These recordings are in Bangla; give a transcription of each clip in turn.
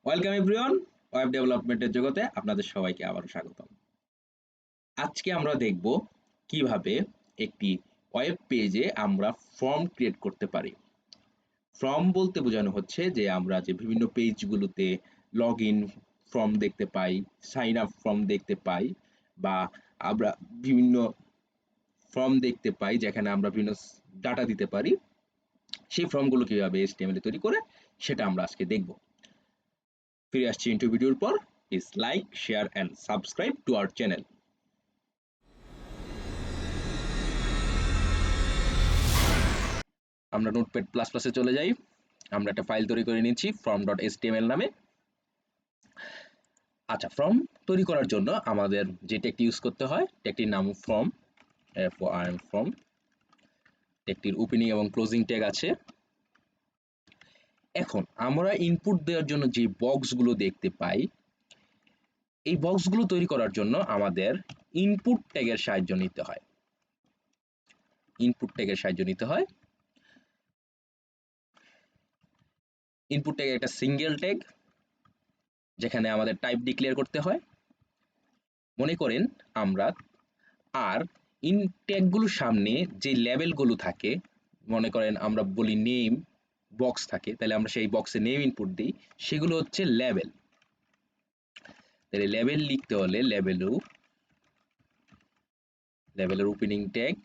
ওয়েলকাম এভরিওয়ান, ওয়েব ডেভেলপমেন্টের জগতে আপনাদের সবাইকে আবারও স্বাগতম। আজকে আমরা দেখব কিভাবে একটি ওয়েব পেজে আমরা ফর্ম ক্রিয়েট করতে পারি। ফর্ম বলতে বোঝানো হচ্ছে যে আমরা যে বিভিন্ন পেজগুলোতে লগ ইন ফর্ম দেখতে পাই, সাইন আপ ফর্ম দেখতে পাই, বা আমরা বিভিন্ন ফর্ম দেখতে পাই যেখানে আমরা বিভিন্ন ডাটা দিতে পারি। সেই ফর্মগুলো কিভাবে HTML এ তৈরি করে সেটা আমরা আজকে দেখব। ফিরে আসছি ইন্টু ভিডিওর পর। Please like, share and subscribe to our channel. আমরা নোটপ্যাড প্লাস প্লাসে চলে যাই। আমরা একটা ফাইল তৈরি করে নিচ্ছি form.html নামে। আচ্ছা, ফর্ম তৈরি করার জন্য আমাদের যে ট্যাগটি ইউজ করতে হয়, ট্যাগটির নাম ফর্ম, ফর্ম। ট্যাগটির ওপেনিং এবং ক্লোজিং ট্যাগ আছে। এখন আমরা ইনপুট দেওয়ার জন্য যে বক্সগুলো দেখতে পাই, এই বক্সগুলো তৈরি করার জন্য আমাদের ইনপুট ট্যাগের সাহায্য নিতে হয়। ইনপুট ট্যাগের সাহায্য নিতে হয়। ইনপুট ট্যাগ একটা সিঙ্গেল ট্যাগ যেখানে আমাদের টাইপ ডিক্লেয়ার করতে হয়। মনে করেন আমরা আর ইন ট্যাগগুলোর সামনে যে লেবেলগুলো থাকে, মনে করেন আমরা বলি নেম বক্স থাকে, তাহলে আমরা সেই বক্সে নেম ইনপুট দিই, সেগুলো হচ্ছে লেবেল। তাহলে লেবেল লিখতে হলে লেবেলের ওপেনিং ট্যাগ,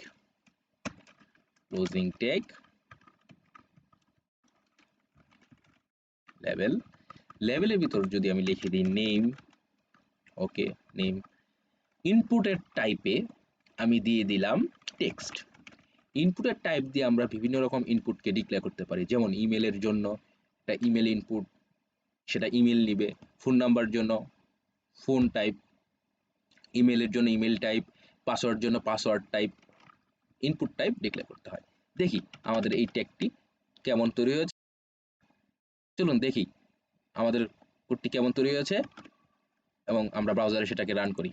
ক্লোজিং ট্যাগ, লেবেলের ভিতর যদি আমি লিখে দিই নেম, ওকে নেম। ইনপুটের টাইপে আমি দিয়ে দিলাম টেক্সট। ইনপুটের টাইপ দিয়ে আমরা বিভিন্ন রকম ইনপুটকে ডিক্লেয়ার করতে পারি, যেমন ইমেলের জন্য একটা ইমেল ইনপুট, সেটা ইমেল নিবে। ফোন নাম্বার জন্য ফোন টাইপ, ইমেলের জন্য ইমেল টাইপ, পাসওয়ার্ড জন্য password type, input type declare করতে হয়। দেখি আমাদের এই ট্যাগটি কেমন তৈরি হয়েছে। চলুন দেখি আমাদের কোডটি কেমন তৈরি হয়েছে এবং আমরা ব্রাউজারে সেটাকে রান করি।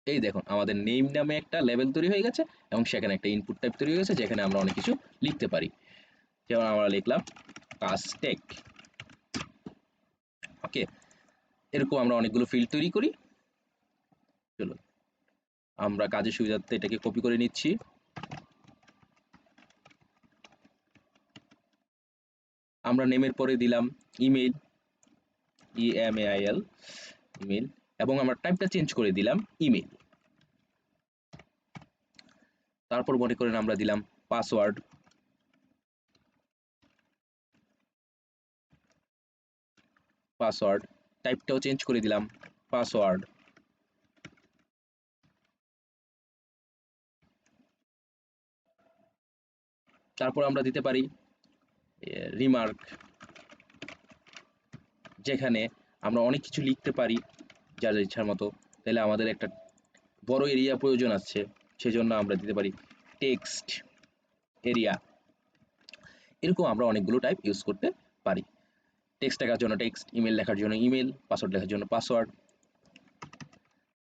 এই দেখুন আমাদের নেম নামে একটা লেভেল তৈরি হয়ে গেছে এবং সেখানে একটা ইনপুট টাইপ তৈরি হয়ে গেছে যেখানে আমরা অনেক কিছু লিখতে পারি। যেমন আমরা লিখলাম কাস্ট। ওকে, এরকম আমরা অনেকগুলো ফিল্ড তৈরি করি। চলুন আমরা কাজের সুবিধার্থে এটাকে কপি করে নিচ্ছি। আমরা নেমের পরে দিলাম ইমেল, ইএমএআইএল, ইমেল, এবং আমরা টাইপটা চেঞ্জ করে দিলাম ইমেল। তারপর মনে করেন আমরা দিলাম পাসওয়ার্ড, টাইপটাও চেঞ্জ করে দিলাম পাসওয়ার্ড। তারপর আমরা দিতে পারি রিমার্ক, যেখানে আমরা অনেক কিছু লিখতে পারি যার ইচ্ছার মতো। তাহলে আমাদের একটা বড় এরিয়া প্রয়োজন আছে, সেজন্য আমরা দিতে পারি টেক্সট এরিয়া। এরকম আমরা অনেকগুলো টাইপ ইউজ করতে পারি। টেক্সট লেখার জন্য টেক্সট, ইমেল লেখার জন্য ইমেল, পাসওয়ার্ড লেখার জন্য পাসওয়ার্ড।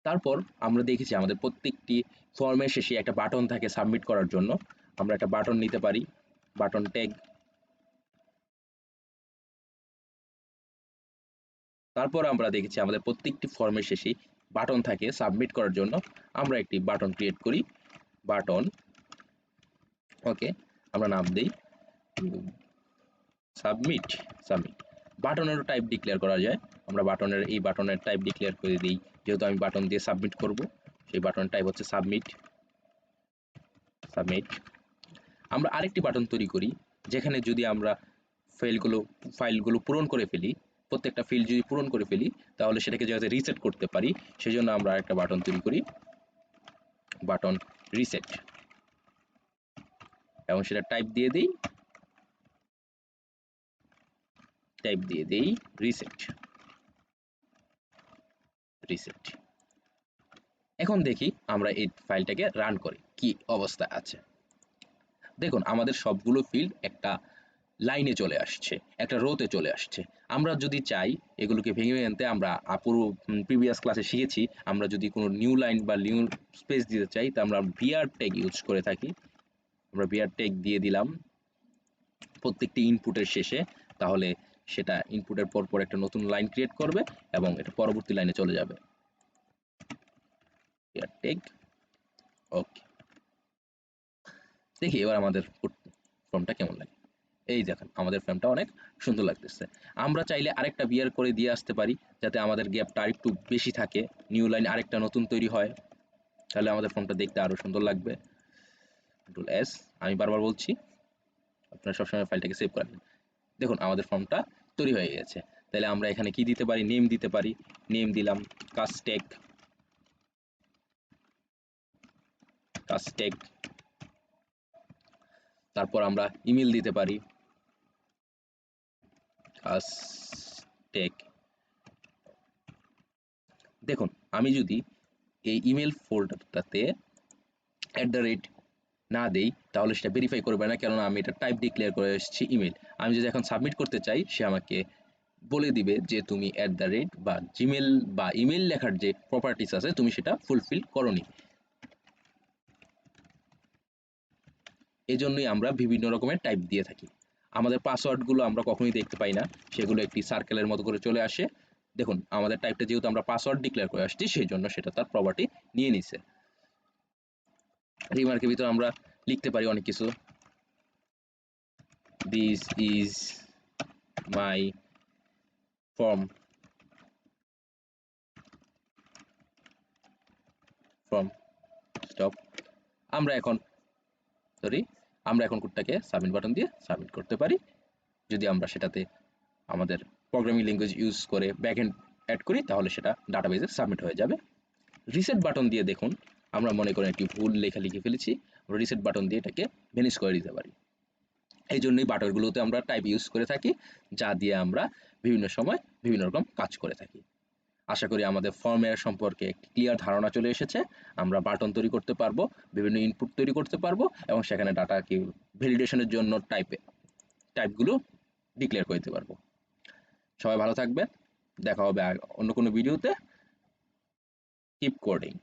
তারপর আমরা দেখেছি আমাদের প্রত্যেকটি ফর্মের শেষে একটা বাটন থাকে সাবমিট করার জন্য। আমরা একটা বাটন নিতে পারি, বাটন ট্যাগ। তারপর আমরা দেখেছি আমাদের প্রত্যেকটি ফর্মের শেষে বাটন থাকে সাবমিট করার জন্য। আমরা একটি বাটন ক্রিয়েট করি, বাটন। ওকে, আমরা নাম দেই সাবমিট। বাটনেরও টাইপ ডিক্লেয়ার করা যায়। আমরা এই বাটনের টাইপ ডিক্লেয়ার করে দিই, যেহেতু আমি বাটন দিয়ে সাবমিট করব, সেই বাটনের টাইপ হচ্ছে সাবমিট। আমরা আরেকটি বাটন তৈরি করি যেখানে যদি আমরা ফাইলগুলো পূরণ করে ফেলি, প্রত্যেকটা ফিল্ড যদি পূরণ করে ফেলি, তাহলে সেটাকে যাতে রিসেট করতে পারি, সেজন্য আমরা আরেকটা বাটন তৈরি করি, বাটন রিসেট, এবং সেটা টাইপ দিয়ে দেই রিসেট। এখন দেখি আমরা এই ফাইলটাকে রান করি কি অবস্থা আছে। দেখুন আমাদের সবগুলো ফিল্ড একটা লাইনে চলে আসছে, একটা রোতে চলে আসছে। আমরা যদি চাই এগুলোকে ভেঙে আনতে, আমরা পুরো প্রিভিয়াস ক্লাসে শিখেছি, আমরা যদি কোনো নিউ লাইন বা নিউ স্পেস দিতে চাই, তা আমরা বিআর ট্যাগ ইউজ করে থাকি। আমরা বিআর ট্যাগ দিয়ে দিলাম প্রত্যেকটি ইনপুটের শেষে, তাহলে সেটা ইনপুটের পর একটা নতুন লাইন ক্রিয়েট করবে এবং এটা পরবর্তী লাইনে চলে যাবে। টেক ওকে, দেখি এবার আমাদের ফর্মটা কেমন লাগে। এই দেখেন আমাদের ফর্মটা অনেক সুন্দর লাগতেছে। আমরা চাইলে আরেকটা বিয়ার করে দিয়ে আসতে পারি যাতে আমাদের গ্যাপটা আরেকটু বেশি থাকে, নিউ লাইন আরেকটা নতুন তৈরি হয়, তাহলে আমাদের ফর্মটা দেখতে আরো সুন্দর লাগবে। কন্ট্রোল এস, আমি বারবার বলছি আপনারা সবসময় ফাইলটাকে সেভ করে নেন। দেখুন আমাদের ফর্মটা তৈরি হয়ে গেছে। তাহলে আমরা এখানে কি দিতে পারি, নেম দিতে পারি। নেম দিলাম কাস্টেক, কাস্টেক। তারপর আমরা ইমেল দিতে পারি কাস্টেক। দেখুন আমি যদি এই ইমেল ফোল্ডারটাতে @ না দেই তাহলে সেটা ভেরিফাই করবে না, কেননা আমি এটা টাইপ ডিক্লেয়ার করে এসেছি ইমেল। আমি যদি এখন সাবমিট করতে চাই সে আমাকে বলে দিবে যে তুমি @ বা জিমেল বা ইমেল লেখার যে প্রপার্টিস আছে তুমি সেটা ফুলফিল করনি। এজন্যই আমরা বিভিন্ন রকমের টাইপ দিয়ে থাকি। আমাদের পাসওয়ার্ডগুলো আমরা কখনোই দেখতে পাই না, সেগুলো একটি সার্কেলের মতো করে চলে আসে। দেখুন আমাদের টাইপটা যেহেতু আমরা পাসওয়ার্ড ডিক্লেয়ার করে আসছি সেই জন্য সেটা তার প্রপার্টি নিয়ে নিছে। রিমার্কের ভিতর আমরা লিখতে পারি অনেক কিছু, this is my form, form stop. আমরা এখন কোডটাকে সাবমিট বাটন দিয়ে সাবমিট করতে পারি। যদি আমরা সেটাতে আমাদের প্রোগ্রামিং ল্যাঙ্গুয়েজ ইউজ করে ব্যাকএন্ড অ্যাড করি তাহলে সেটা ডাটাবেজে সাবমিট হয়ে যাবে। রিসেট বাটন দিয়ে দেখুন আমরা মনে করেন একটি ভুল লেখা লিখে ফেলেছি, আমরা রিসেট বাটন দিয়ে এটাকে ভেনিশ করে দিতে পারি। এই জন্যই বাটনগুলোতে আমরা টাইপ ইউজ করে থাকি, যা দিয়ে আমরা বিভিন্ন সময় বিভিন্ন রকম কাজ করে থাকি। আশা করি আমাদের ফর্মের সম্পর্কে একটি ক্লিয়ার ধারণা চলে এসেছে। আমরা বাটন তৈরি করতে পারবো, বিভিন্ন ইনপুট তৈরি করতে পারবো এবং সেখানে ডাটাকে ভ্যালিডেশনের জন্য টাইপগুলো ডিক্লেয়ার করে দিতে পারবো। সবাই ভালো থাকবেন, দেখা হবে অন্য কোনো ভিডিওতে। Keep coding.